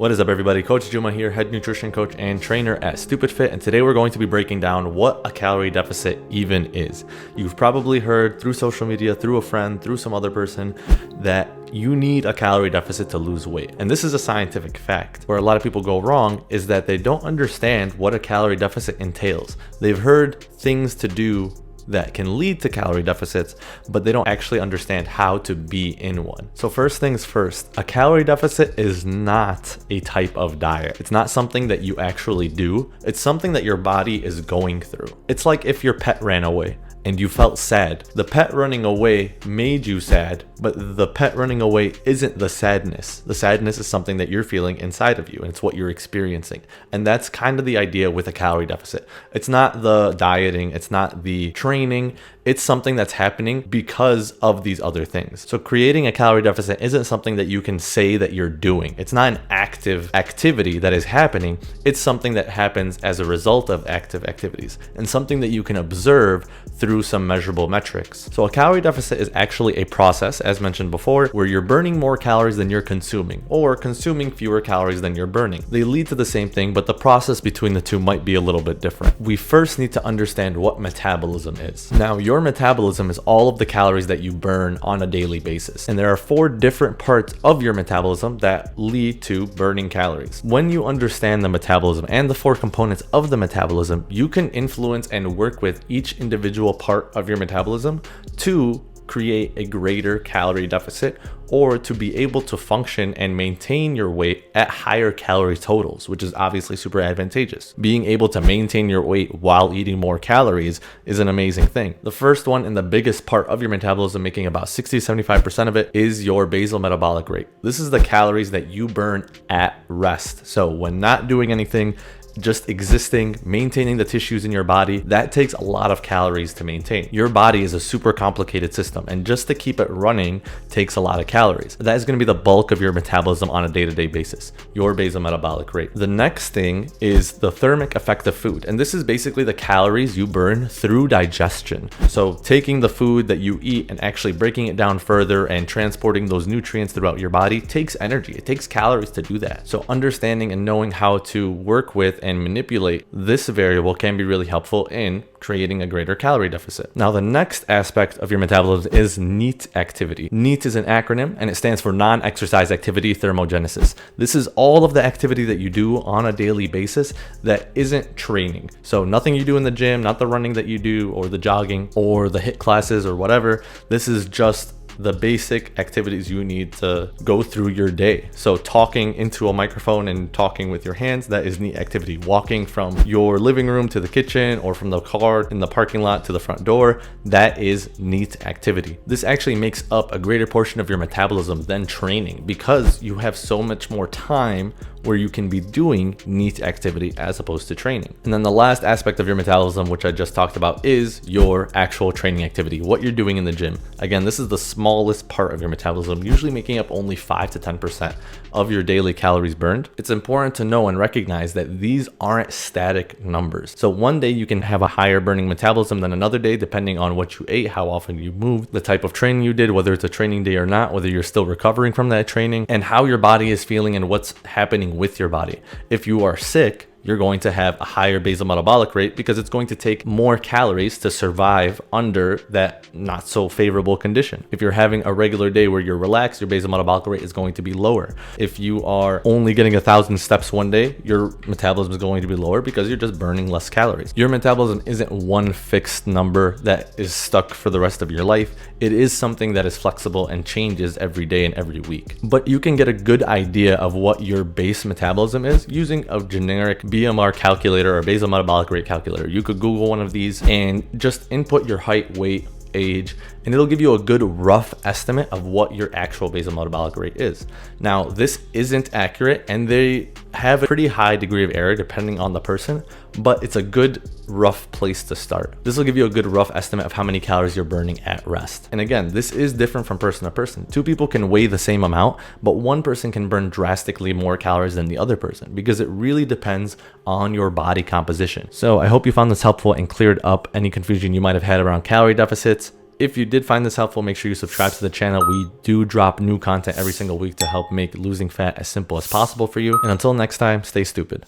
What is up, everybody? Coach Juma here, head nutrition coach and trainer at Stupid Fit, and today we're going to be breaking down what a calorie deficit even is. You've probably heard through social media, through a friend, through some other person, that you need a calorie deficit to lose weight. And this is a scientific fact. Where a lot of people go wrong is that they don't understand what a calorie deficit entails. They've heard things to do that can lead to calorie deficits, but they don't actually understand how to be in one. So first things first, a calorie deficit is not a type of diet. It's not something that you actually do. It's something that your body is going through. It's like if your pet ran away and you felt sad. The pet running away made you sad, but the pet running away isn't the sadness. The sadness is something that you're feeling inside of you, and it's what you're experiencing. And that's kind of the idea with a calorie deficit. It's not the dieting, it's not the training, it's something that's happening because of these other things. So creating a calorie deficit isn't something that you can say that you're doing. It's not an active activity that is happening. It's something that happens as a result of active activities and something that you can observe through some measurable metrics. So a calorie deficit is actually a process, as mentioned before, where you're burning more calories than you're consuming, or consuming fewer calories than you're burning. They lead to the same thing, but the process between the two might be a little bit different. We first need to understand what metabolism is. Now, your metabolism is all of the calories that you burn on a daily basis. And there are 4 different parts of your metabolism that lead to burning calories. When you understand the metabolism and the 4 components of the metabolism, you can influence and work with each individual part of your metabolism to create a greater calorie deficit, or to be able to function and maintain your weight at higher calorie totals, which is obviously super advantageous. Being able to maintain your weight while eating more calories is an amazing thing. The first one and the biggest part of your metabolism, making about 60-75% of it, is your basal metabolic rate. This is the calories that you burn at rest. So when not doing anything, just existing, maintaining the tissues in your body, that takes a lot of calories to maintain. Your body is a super complicated system, and just to keep it running takes a lot of calories. That is going to be the bulk of your metabolism on a day-to-day basis, your basal metabolic rate. The next thing is the thermic effect of food, and this is basically the calories you burn through digestion. So taking the food that you eat and actually breaking it down further and transporting those nutrients throughout your body takes energy. It takes calories to do that. So understanding and knowing how to work with and manipulate this variable can be really helpful in creating a greater calorie deficit. Now, the next aspect of your metabolism is NEAT activity. NEAT is an acronym, and it stands for non-exercise activity thermogenesis. This is all of the activity that you do on a daily basis that isn't training. So nothing you do in the gym, not the running that you do or the jogging or the HIIT classes or whatever. This is just the basic activities you need to go through your day. So talking into a microphone and talking with your hands, that is NEAT activity. Walking from your living room to the kitchen, or from the car in the parking lot to the front door, that is NEAT activity. This actually makes up a greater portion of your metabolism than training, because you have so much more time where you can be doing NEAT activity as opposed to training. And then the last aspect of your metabolism, which I just talked about, is your actual training activity, what you're doing in the gym. Again, this is the smallest part of your metabolism, usually making up only 5 to 10% of your daily calories burned. It's important to know and recognize that these aren't static numbers. So one day you can have a higher burning metabolism than another day, depending on what you ate, how often you moved, the type of training you did, whether it's a training day or not, whether you're still recovering from that training, and how your body is feeling and what's happening with your body. If you are sick, you're going to have a higher basal metabolic rate because it's going to take more calories to survive under that not so favorable condition. If you're having a regular day where you're relaxed, your basal metabolic rate is going to be lower. If you are only getting 1,000 steps one day, your metabolism is going to be lower because you're just burning less calories. Your metabolism isn't one fixed number that is stuck for the rest of your life. It is something that is flexible and changes every day and every week. But you can get a good idea of what your base metabolism is using a generic BMR calculator or basal metabolic rate calculator. You could Google one of these and just input your height, weight, age, and it'll give you a good rough estimate of what your actual basal metabolic rate is. Now, this isn't accurate, and they have a pretty high degree of error depending on the person, but it's a good rough place to start. This will give you a good rough estimate of how many calories you're burning at rest. And again, this is different from person to person. 2 people can weigh the same amount, but one person can burn drastically more calories than the other person because it really depends on your body composition. So I hope you found this helpful and cleared up any confusion you might have had around calorie deficits. if you did find this helpful, make sure you subscribe to the channel. We do drop new content every single week to help make losing fat as simple as possible for you. And until next time, stay stupid.